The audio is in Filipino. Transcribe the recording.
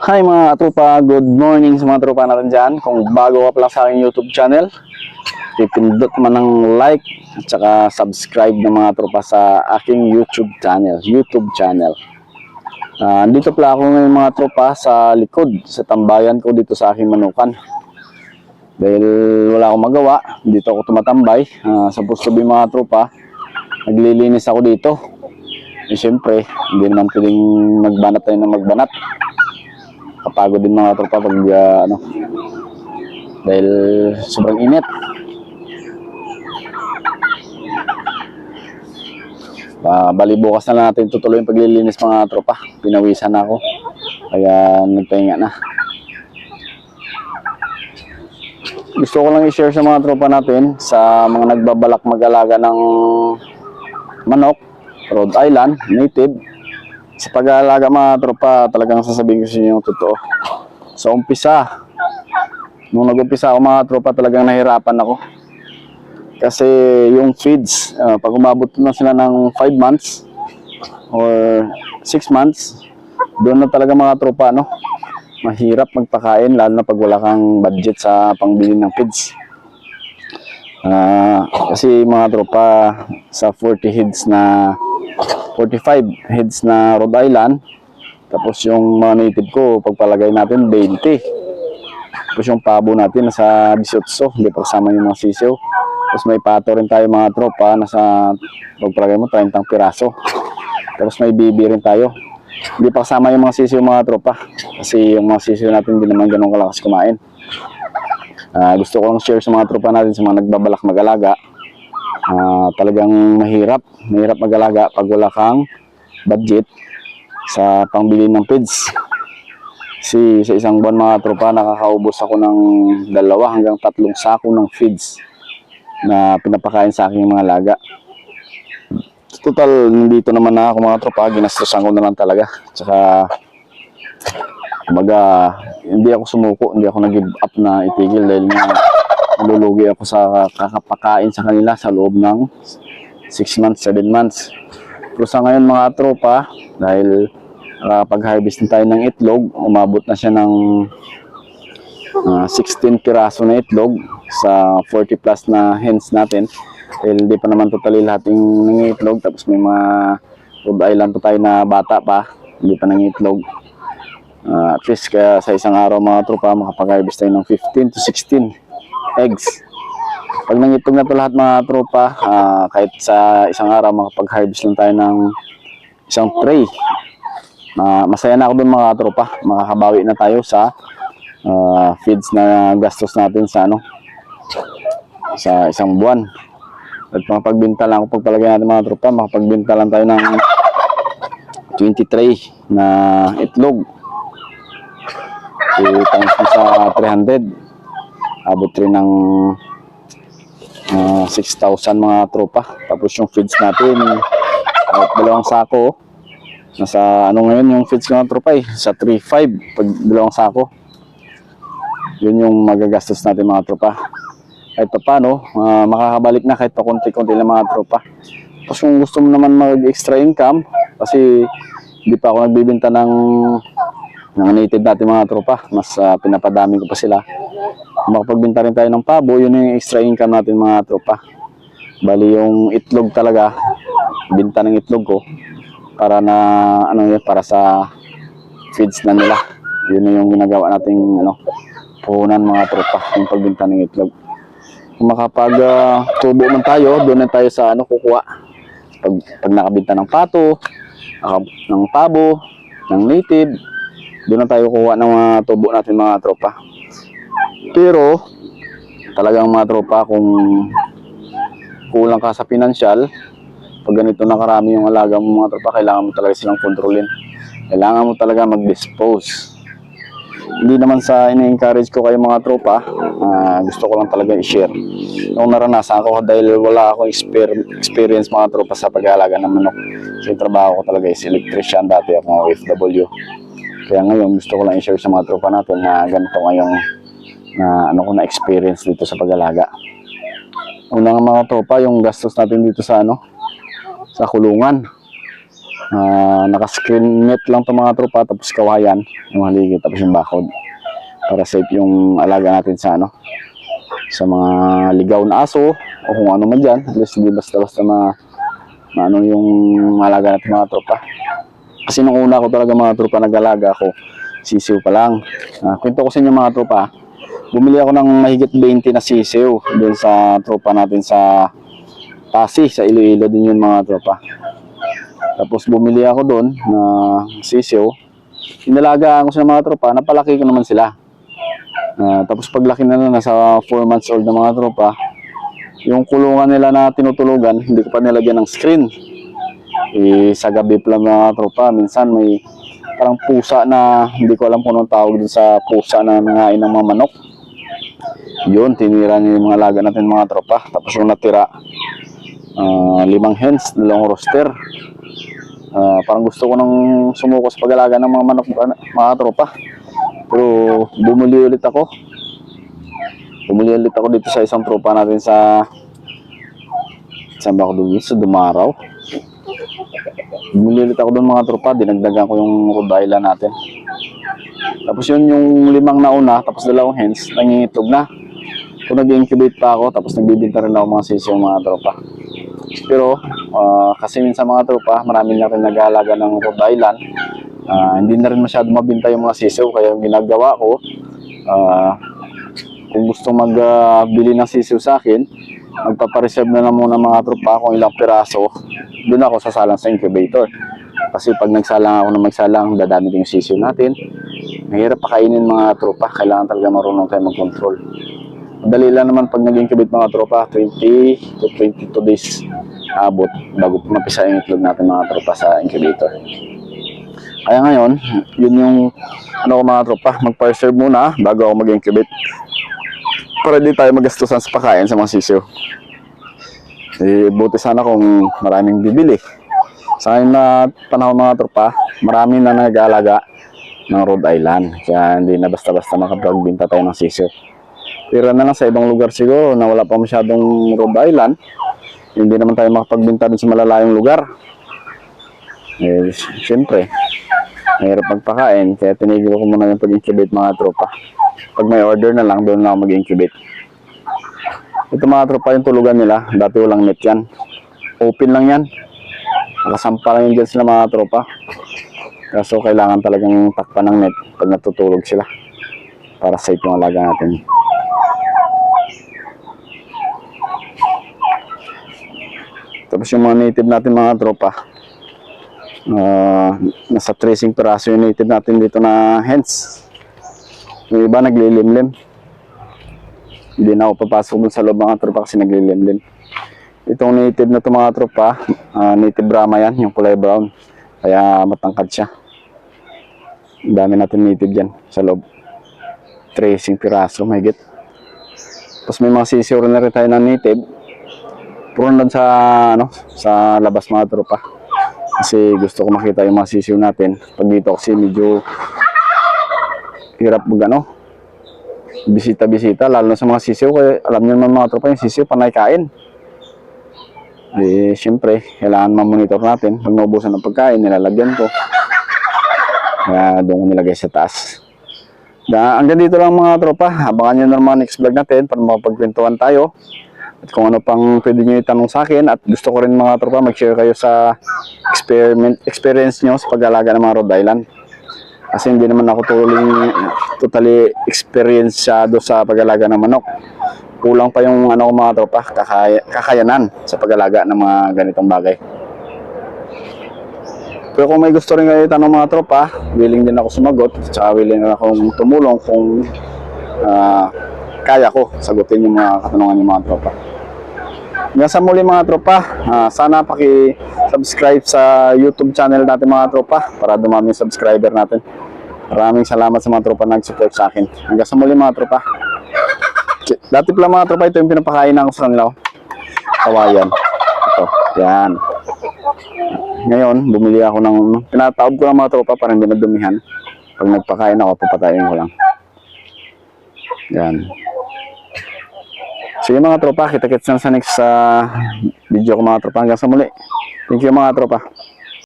Hi mga tropa, good morning sa mga tropa natin dyan. Kung bago ka pa lang sa aking YouTube channel, ipindot man ng like at saka subscribe ng mga tropa sa aking YouTube channel. Andito pala ako ngayon mga tropa sa likod, sa tambayan ko dito sa aking manukan. Dahil wala akong magawa, dito ako tumatambay. Supposed to be mga tropa, naglilinis ako dito. Siyempre, hindi naman pwedeng magbanat tayo ng magbanat. Kapagod din mga tropa pag dahil sobrang init. Bali bukas na natin tutuloy yung paglilinis mga tropa. Pinawisan na ako, kaya nagpahinga na. Gusto ko lang i-share sa mga tropa natin, sa mga nagbabalak mag-alaga ng manok, Rhode Island, native. Sa pag-aalaga mga tropa, talagang sasabihin ko sa inyo yung totoo. Sa umpisa, nung nag-umpisa ako mga tropa, talagang nahirapan ako. Kasi yung feeds, pag umabot na sila ng 5 months or 6 months, doon na talaga mga tropa, mahirap magpakain, lalo na pag wala kang budget sa pangbili ng feeds. Kasi mga tropa, sa 45 heads na Rhode Island, tapos yung mga native ko, pagpalagay natin 20. Tapos yung pabo natin nasa 18, hindi pa kasama yung mga sisiw. Tapos may pato rin tayo mga tropa, nasa pagpalagay mo 30 piraso. Tapos may bibi rin tayo, hindi pa kasama yung mga sisiw mga tropa, kasi yung mga sisiw natin hindi naman ganun kalakas kumain. Gusto ko lang share sa mga tropa natin, sa mga nagbabalak mag-alaga. Talagang mahirap mag-alaga pag wala kang budget sa pangbili ng feeds. Kasi sa isang buwan mga tropa, nakakaubos ako ng 2 hanggang 3 sako ng feeds na pinapakain sa aking mga alaga. Total, dito naman na ako mga tropa, ginastosan ko na lang talaga. Tsaka kumbaga, hindi ako sumuko, hindi ako nag-give up na itigil, dahil nalulugi ako sa kakapakain sa kanila sa loob ng 6 months, 7 months. Pero sa ngayon mga tropa, dahil pag-harvest tayo ng itlog, umabot na siya ng 16 piraso na itlog sa 40 plus na hens natin. Dahil hindi pa naman totally lahat yung nangitlog, tapos may mga Rhode Island pa tayo na bata pa, hindi pa nangitlog. At least kaya sa isang araw mga tropa, makapag-harvest tayo ng 15 to 16 eggs. Pag nangitlog na ito lahat mga tropa, kahit sa isang araw makapag-harvest lang tayo ng isang tray. Masaya na ako doon mga tropa, makakabawi na tayo sa feeds na gastos natin sa isang buwan. At makapagbenta lang ako, pagpalagay natin mga tropa, makapagbenta lang tayo ng 20 tray na itlog. Times sa 300, abot rin ng 6,000 mga tropa. Tapos yung feeds natin, 2 sako. Nasa ngayon yung feeds mga tropa sa 3,500 pag 2 sako. Yun yung magagastos natin mga tropa. Kahit pa paano, makakabalik na kahit pa konti-konti lang mga tropa. Tapos kung gusto mo naman mag-extra income, kasi hindi pa ako nagbibenta ng native natin mga tropa, mas pinapadami ko pa sila. Makapagbenta rin tayo ng pabo, yun yung extra income natin mga tropa. Bali yung itlog talaga, binta ng itlog ko para na para sa feeds na nila. Yun yung ginagawa nating puhunan mga tropa, yung pagbenta ng itlog. Kung makapag tubo man tayo, doon na tayo sa kukuha. Pag nakabenta ng pato, ng pabo, ng native, doon na tayo kuha ng mga tubo natin mga tropa. Pero talagang mga tropa, kung kulang ka sa pinansyal, pag ganito na karami yung alaga mo mga tropa, kailangan mo talaga silang kontrolin. Kailangan mo talaga mag-dispose. Hindi naman sa ina-encourage ko kayo mga tropa, gusto ko lang talaga i-share yung naranasan ko, dahil wala akong experience mga tropa sa pag-aalaga ng manok. So yung trabaho ko talaga is electrician, dati ako OFW. Kaya ngayon gusto ko lang i-share sa mga tropa natin na ganito ngayong na experience dito sa pag-alaga. Una nga mga tropa, yung gastos natin dito sa sa kulungan. Naka-screen net lang to mga tropa, tapos kawayan yung haligi, tapos yung bakod para safe yung alaga natin sa sa mga ligaw na aso o kung ano man dyan. At least hindi basta-basta ano yung alaga natin mga tropa. Kasi nung una ko talaga mga tropa nag-alaga ako, sisiw pa lang. Kwento ko sa inyo mga tropa, bumili ako ng mahigit 20 na sisiw doon sa tropa natin sa Pasig, sa Iloilo din yun mga tropa. Tapos bumili ako doon na sisiw. Inalagaan ko sa mga tropa, napalaki ko naman sila. Tapos paglaki na nasa 4 months old na mga tropa, yung kulungan nila na tinutulugan, hindi ko pa nilagyan ng screen. Sa gabi pa lang mga tropa, minsan may parang pusa na, hindi ko alam kung anong tawag dun sa pusa na nangain ng mga manok. Yun, tinira niya yung mga alaga natin mga tropa. Tapos yung natira, 5 hens, 2 rooster. Parang gusto ko nang sumuko sa pag-alaga ng mga manok mga tropa. Pero bumuli ulit ako dito sa isang tropa natin sa saan ba ako doon? Sa Dumaraw. Bumuli ulit ako doon mga tropa, dinagdagan ko yung Rhode Island natin. Tapos yun yung 5 nauna, tapos 2 hens, nangingitlog na. Kung nag-incubate pa ako, tapos nagbibinta rin ako mga sisiw mga tropa. Pero kasi minsan mga tropa, marami na rin nag-aalaga ng Rhode Island. Hindi na rin masyado mabinta yung mga sisiw, kaya yung ginagawa ko, kung gusto magbili ng sisiw sa akin, magpapareserve na lang muna mga tropa kung ilang piraso, doon ako sasalang sa incubator. Kasi pag nagsalang ako na magsalang, dadami din yung sisiw natin. Mahirap pakainin mga tropa, kailangan talaga marunong tayo mag-control. Madali lang naman pag nag-incubate mga tropa, 20 to 22 days abot bago mapisa yung itlog natin mga tropa sa incubator. Kaya ngayon, yun yung mga tropa, mag-preserve muna bago ako mag-incubate. Para di tayo magastusan sa pakain sa mga sisiw. Buti sana kung maraming bibili. Sa ngayon na panahon mga tropa, marami na nag-aalaga ng Rhode Island. Kaya hindi na basta-basta makapagbinta tayo ng sisiw. Pero na lang sa ibang lugar siguro na wala pa masyadong Rhode Island, hindi naman tayo makapagbinta din sa malalayong lugar. Siyempre, mahirap magpakain, kaya tinigil ko muna yung pag-incubate mga tropa. Pag may order na lang, doon na ako mag-incubate. Ito mga tropa yung tulugan nila, dati walang net yan. Open lang yan. Nakasampa lang yung dyan sila mga tropa. Kaso kailangan talagang takpan ng net pag natutulog sila. Para safe yung alaga natin. Tapos yung mga native natin mga tropa, nasa 30 piraso yung native natin dito na hens. Yung iba naglilimlim. Hindi na ako papasok dun sa loob mga tropa kasi naglilimlim. Itong native na ito mga tropa, native Brahma yan, yung kulay brown. Kaya matangkad siya. Dami natin native dyan sa loob. 30 piraso, mahigit. Tapos may mga sisiw na rin tayo na native. Puro doon sa labas mga tropa. Kasi gusto ko makita yung mga sisiw natin. Pag dito kasi medyo hirap bisita-bisita, lalo na sa mga sisiw. Kaya alam nyo naman mga tropa, yung sisiw panay kain. Siyempre, kailangan mamonitor natin. Pag naubusan ng pagkain, nilalagyan ko. Kaya doon ko nilagay sa taas. Hanggang dito lang mga tropa. Abangan nyo na naman next vlog natin para makapagkwentuhan tayo. At kung ano pang pwede nyo itanong sa akin. At gusto ko rin mga tropa, mag-share kayo sa experience nyo sa pag-alaga ng mga Rhode Island. Kasi hindi naman ako totally experienceado sa pag-alaga ng manok. Kulang pa yung mga tropa, kakayanan sa pag-alaga ng mga ganitong bagay. Pero kung may gusto rin kayo itanong mga tropa, willing din ako sumagot. Tsaka willing akong tumulong kung kaya ko sagutin yung mga katanungan ng mga tropa. Hanggang sa muli mga tropa, sana paki-subscribe sa YouTube channel natin mga tropa para dumami yung subscriber natin. Maraming salamat sa mga tropa na nag-support sa akin. Hanggang sa muli mga tropa. Dati pala mga tropa, ito yung pinapakain ako sa kanila. Kawayan. Ito, yan. Ngayon, bumili ako ng, pinataob ko ng mga tropa para hindi madumihan. Pag nagpakain ako, papatayin ko lang. Yan. Sige mga tropa, kita-kits na sa next video ko mga tropa. Hanggang sa muli. Thank you mga tropa.